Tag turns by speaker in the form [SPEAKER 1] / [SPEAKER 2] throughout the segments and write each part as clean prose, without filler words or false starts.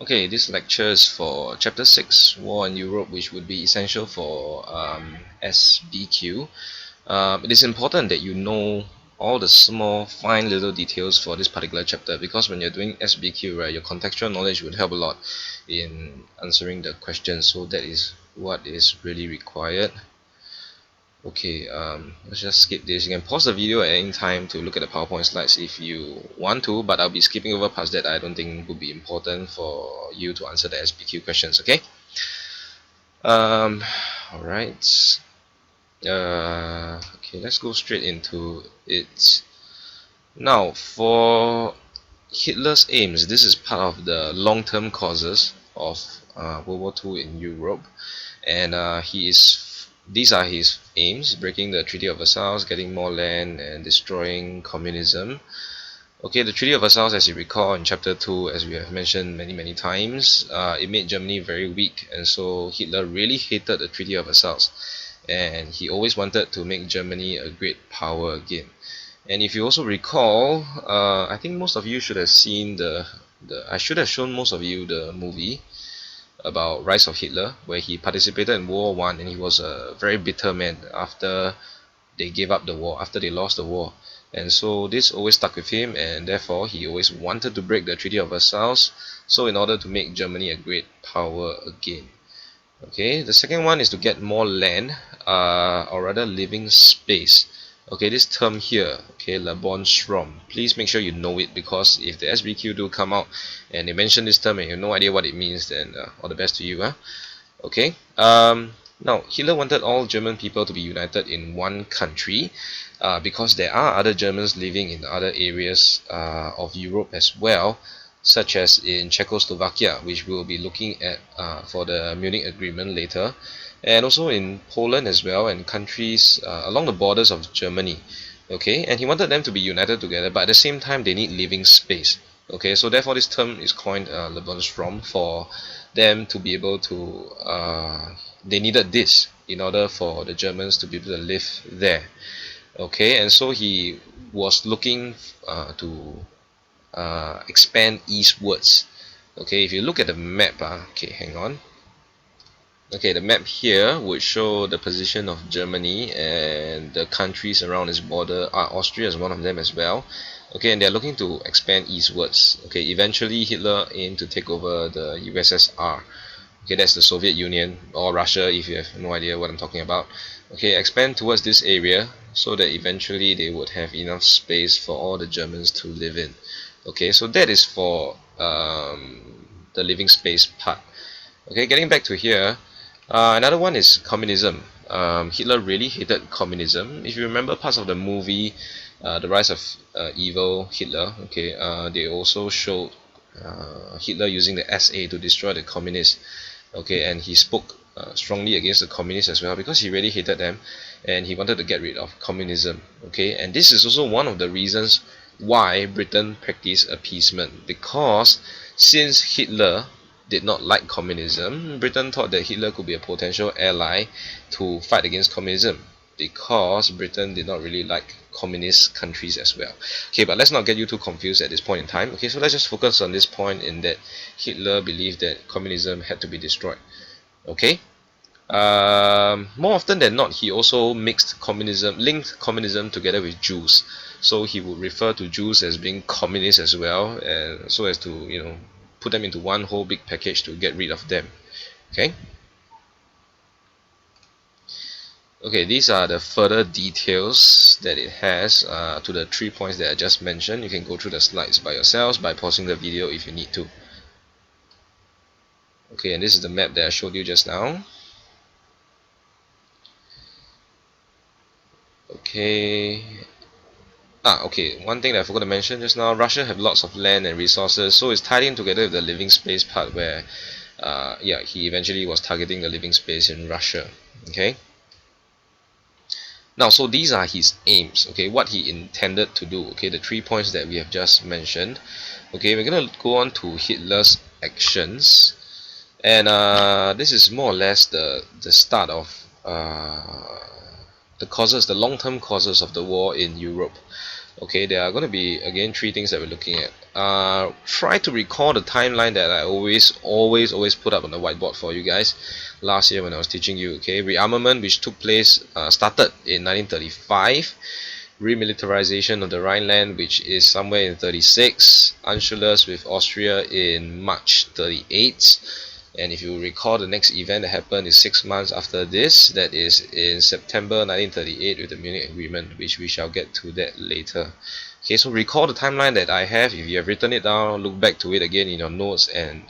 [SPEAKER 1] Okay, this lecture is for Chapter 6, War in Europe, which would be essential for SBQ. It is important that you know all the small, fine little details for this particular chapter, because when you're doing SBQ, right, your contextual knowledge would help a lot in answering the questions. So that is what is really required. Okay, let's just skip this. You can pause the video at any time to look at the PowerPoint slides if you want to, but I'll be skipping over parts that I don't think would be important for you to answer the SBQ questions, okay? Alright. Okay, let's go straight into it. Now, for Hitler's aims, this is part of the long-term causes of World War II in Europe, and these are his aims: breaking the Treaty of Versailles, getting more land, and destroying communism. Okay, the Treaty of Versailles, as you recall in Chapter 2, as we have mentioned many times, it made Germany very weak, and so Hitler really hated the Treaty of Versailles, and he always wanted to make Germany a great power again. And if you also recall, I think most of you should have seen I should have shown most of you the movie about Rise of Hitler, where he participated in World War I, and he was a very bitter man after they gave up the war, after they lost the war. And so this always stuck with him, and therefore he always wanted to break the Treaty of Versailles, so in order to make Germany a great power again. Okay, the second one is to get more land, or rather living space. Okay, this term here, okay, Lebensraum. Please make sure you know it, because if the SBQ do come out and they mention this term and you have no idea what it means, then all the best to you. Okay. Now, Hitler wanted all German people to be united in one country, because there are other Germans living in other areas of Europe as well, such as in Czechoslovakia, which we'll be looking at for the Munich Agreement later, and also in Poland as well, and countries along the borders of Germany. Okay, and he wanted them to be united together, but at the same time they need living space. Okay, so therefore this term is coined Lebensraum, for them to be able to they needed this in order for the Germans to be able to live there. Okay, and so he was looking to expand eastwards. Okay, if you look at the map, okay, hang on. Okay, the map here would show the position of Germany and the countries around its border. Austria is one of them as well. Okay, and they're looking to expand eastwards. Okay, eventually Hitler aimed to take over the USSR. Okay, that's the Soviet Union, or Russia if you have no idea what I'm talking about. Okay, expand towards this area so that eventually they would have enough space for all the Germans to live in. Okay, so that is for the living space part. Okay, getting back to here, another one is communism. Hitler really hated communism. If you remember parts of the movie, The Rise of Evil Hitler, okay, they also showed Hitler using the SA to destroy the communists. Okay, and he spoke strongly against the communists as well, because he really hated them, and he wanted to get rid of communism. Okay, and this is also one of the reasons why Britain practiced appeasement, because since Hitler did not like communism, Britain thought that Hitler could be a potential ally to fight against communism, because Britain did not really like communist countries as well. Okay, but let's not get you too confused at this point in time. Okay, so let's just focus on this point, in that Hitler believed that communism had to be destroyed. Okay, more often than not, he also linked communism together with Jews. So he would refer to Jews as being communists as well, and so as to put them into one whole big package to get rid of them. Okay. Okay, these are the further details that it has to the 3 points that I just mentioned. You can go through the slides by yourselves by pausing the video if you need to. Okay, and this is the map that I showed you just now. Okay. Okay, one thing that I forgot to mention just now, Russia have lots of land and resources, so it's tied in together with the living space part, where yeah, he eventually was targeting the living space in Russia. Okay. Now, so these are his aims, okay, what he intended to do, okay, the 3 points that we have just mentioned. Okay, we're going to go on to Hitler's actions, and this is more or less the start of the long-term causes of the war in Europe. Okay, there are going to be again three things that we're looking at. Try to recall the timeline that I always put up on the whiteboard for you guys last year when I was teaching you. Okay, rearmament which took place started in 1935. Remilitarization of the Rhineland, which is somewhere in 36, Anschluss with Austria in March 38, and if you recall, the next event that happened is 6 months after this, that is in September 1938 with the Munich Agreement, which we shall get to that later. Okay, so recall the timeline that I have. If you have written it down, look back to it again in your notes and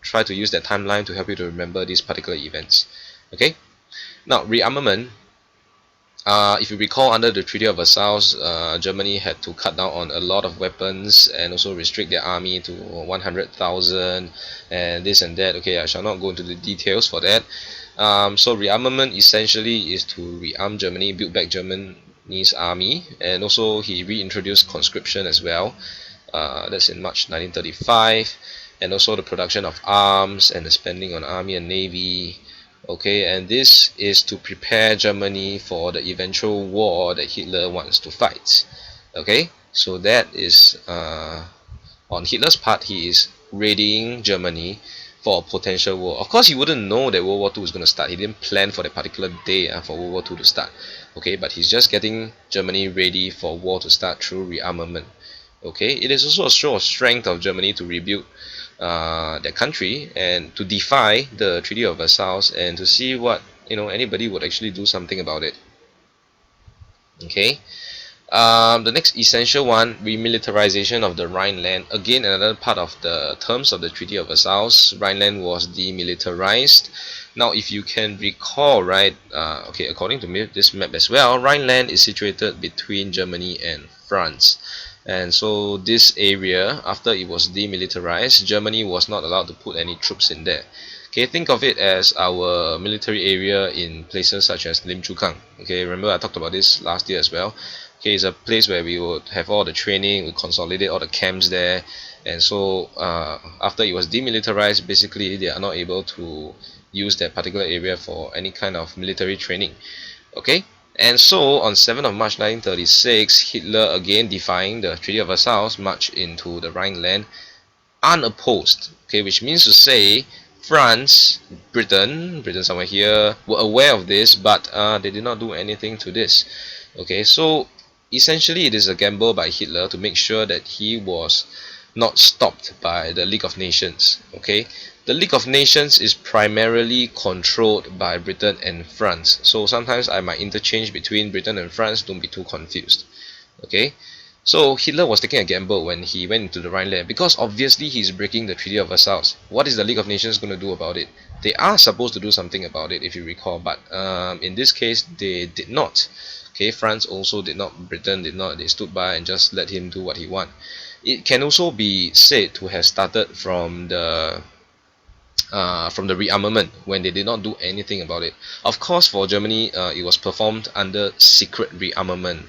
[SPEAKER 1] try to use that timeline to help you to remember these particular events. Okay, now rearmament. If you recall, under the Treaty of Versailles, Germany had to cut down on a lot of weapons and also restrict their army to 100,000 and this and that. Okay, I shall not go into the details for that. So rearmament essentially is to rearm Germany, build back Germany's army, and also he reintroduced conscription as well. That's in March 1935, and also the production of arms and the spending on army and navy. Okay, and this is to prepare Germany for the eventual war that Hitler wants to fight. Okay, so that is on Hitler's part, he is readying Germany for a potential war. Of course, he wouldn't know that World War II was going to start. He didn't plan for that particular day for World War II to start. Okay, but he's just getting Germany ready for war to start through rearmament. Okay, it is also a show of strength of Germany to rebuild their country and to defy the Treaty of Versailles and to see what anybody would actually do something about it. Okay, the next essential one, remilitarization of the Rhineland. Again, another part of the terms of the Treaty of Versailles. Rhineland was demilitarized. Now, if you can recall, right, okay, according to this map as well, Rhineland is situated between Germany and France. And so this area, after it was demilitarized, Germany was not allowed to put any troops in there. Okay, think of it as our military area in places such as Lim Chu Kang. Okay, remember I talked about this last year as well. Okay, it's a place where we would have all the training, we consolidate all the camps there, and so after it was demilitarized, basically they are not able to use that particular area for any kind of military training. Okay, and so on 7th of March 1936, Hitler, again defying the Treaty of Versailles, marched into the Rhineland unopposed. Okay, which means to say France, Britain somewhere here, were aware of this, but they did not do anything to this. Okay, so essentially it is a gamble by Hitler to make sure that he was not stopped by the League of Nations. Okay, the League of Nations is primarily controlled by Britain and France, so sometimes I might interchange between Britain and France, don't be too confused. Okay, so Hitler was taking a gamble when he went into the Rhineland because obviously he's breaking the Treaty of Versailles. What is the League of Nations going to do about it? They are supposed to do something about it, if you recall, but in this case they did not. Okay, France also did not, Britain did not. They stood by and just let him do what he want. It can also be said to have started from the rearmament when they did not do anything about it. Of course, for Germany, it was performed under secret rearmament.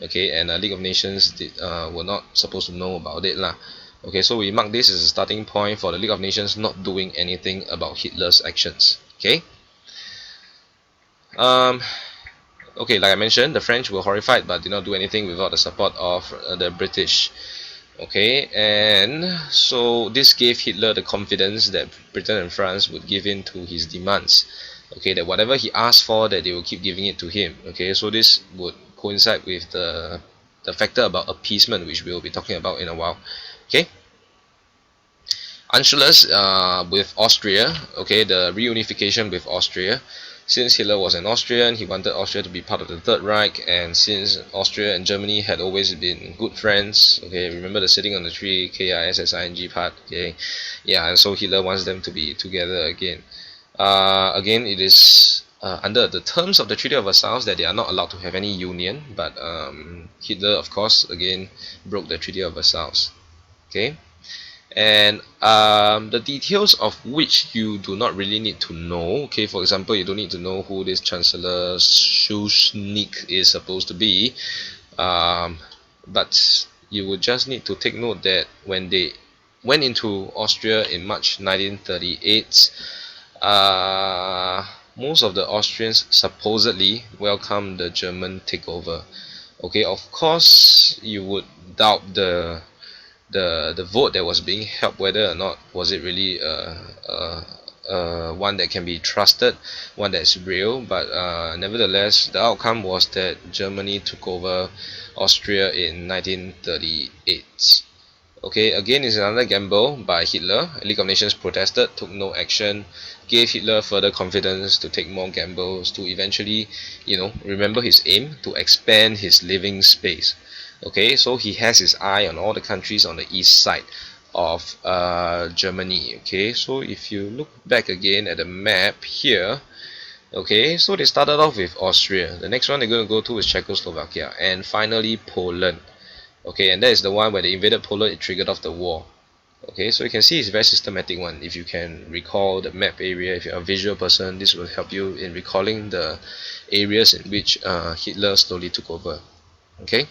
[SPEAKER 1] Okay, and League of Nations were not supposed to know about it lah. Okay, so we mark this as a starting point for the League of Nations not doing anything about Hitler's actions. Okay. Um, okay, like I mentioned, the French were horrified but did not do anything without the support of the British. Okay, and so this gave Hitler the confidence that Britain and France would give in to his demands. Okay, that whatever he asked for, that they will keep giving it to him. Okay, so this would coincide with the factor about appeasement, which we'll be talking about in a while. Okay, Anschluss with Austria. Okay, the reunification with Austria. Since Hitler was an Austrian, he wanted Austria to be part of the Third Reich, and since Austria and Germany had always been good friends, okay, remember the sitting on the tree, KISSING part, okay, yeah, and so Hitler wants them to be together again. Again, it is under the terms of the Treaty of Versailles that they are not allowed to have any union, but Hitler, of course, again broke the Treaty of Versailles. Okay, and the details of which you do not really need to know. Okay, for example, you don't need to know who this Chancellor Schuschnigg is supposed to be, but you would just need to take note that when they went into Austria in March 1938, most of the Austrians supposedly welcomed the German takeover. Okay, of course you would doubt the vote that was being held, whether or not was it really one that can be trusted, one that's real. But nevertheless, the outcome was that Germany took over Austria in 1938. Okay, again is another gamble by Hitler. League of Nations protested, took no action, gave Hitler further confidence to take more gambles, to eventually, remember his aim to expand his living space. Okay, so he has his eye on all the countries on the east side of Germany. Okay, so if you look back again at the map here, okay, so they started off with Austria. The next one they're going to go to is Czechoslovakia, and finally Poland. Okay, and that is the one where they invaded Poland, it triggered off the war. Okay, so you can see it's a very systematic one. If you can recall the map area, if you're a visual person, this will help you in recalling the areas in which Hitler slowly took over. Okay.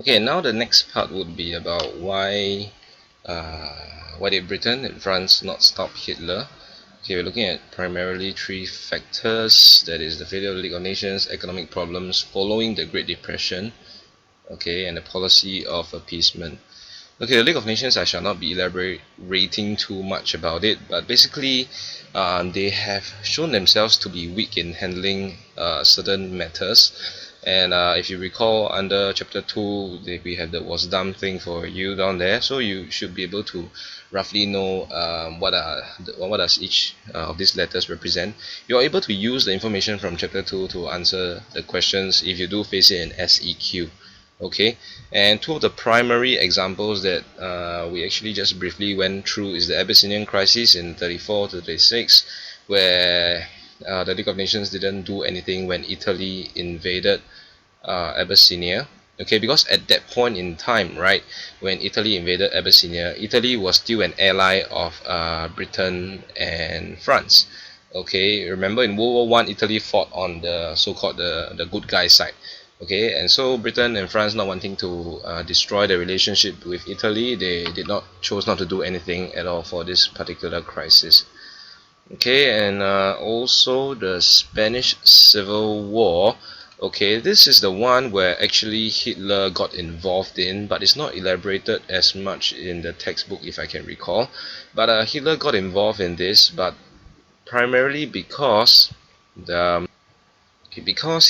[SPEAKER 1] Okay, now the next part would be about why did Britain and France not stop Hitler? Okay, we're looking at primarily three factors. That is the failure of the League of Nations, economic problems following the Great Depression, okay, and the policy of appeasement. Okay, the League of Nations, I shall not be elaborating too much about it, but basically, they have shown themselves to be weak in handling certain matters. And if you recall, under chapter 2, we have the was dumb thing for you down there, so you should be able to roughly know what does each of these letters represent. You're able to use the information from chapter 2 to answer the questions if you do face it in SEQ. Okay, and two of the primary examples that we actually just briefly went through is the Abyssinian crisis in 34 to 36, where the League of Nations didn't do anything when Italy invaded Abyssinia. Okay, because at that point in time, right, when Italy invaded Abyssinia, Italy was still an ally of Britain and France. Okay, remember in World War One, Italy fought on the so-called the good guy side. Okay, and so Britain and France not wanting to destroy the relationship with Italy, they did not chose not to do anything at all for this particular crisis. Okay, and also the Spanish Civil War. Okay, this is the one where actually Hitler got involved in, but it's not elaborated as much in the textbook if I can recall. But Hitler got involved in this, but primarily because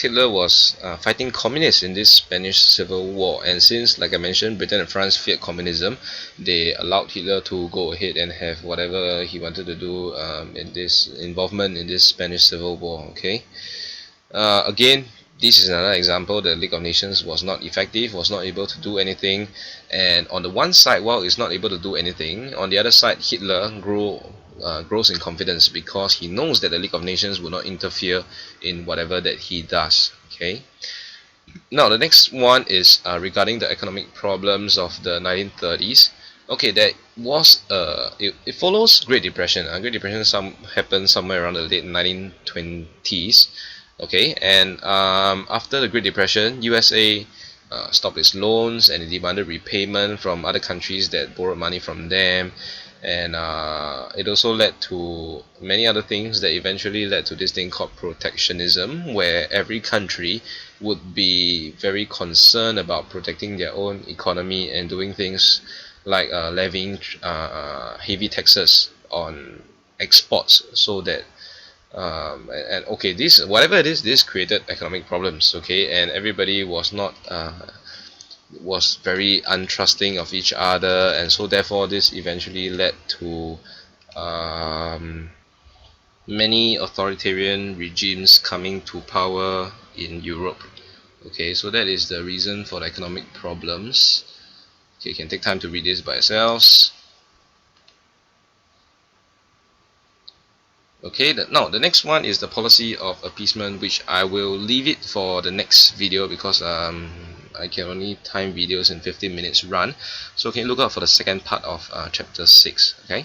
[SPEAKER 1] Hitler was fighting communists in this Spanish Civil War, and since, like I mentioned, Britain and France feared communism, they allowed Hitler to go ahead and have whatever he wanted to do in this involvement in this Spanish Civil War. Okay, again, this is another example. The League of Nations was not effective, was not able to do anything, and on the one side, while it's not able to do anything, on the other side, Hitler grows in confidence because he knows that the League of Nations will not interfere in whatever that he does. Okay. Now the next one is regarding the economic problems of the 1930s. Okay, that was it follows Great Depression. Great Depression happened somewhere around the late 1920s. Okay, and after the Great Depression, USA stopped its loans and it demanded repayment from other countries that borrowed money from them, and it also led to many other things that eventually led to this thing called protectionism, where every country would be very concerned about protecting their own economy and doing things like levying heavy taxes on exports, so that and okay, this whatever it is, this created economic problems. Okay, and everybody was very untrusting of each other, and so therefore this eventually led to many authoritarian regimes coming to power in Europe. Okay, so that is the reason for the economic problems. Okay, you can take time to read this by yourselves. Okay, now the next one is the policy of appeasement, which I will leave it for the next video because I can only time videos in 15 minutes run. So can you look out for the second part of chapter 6. Okay.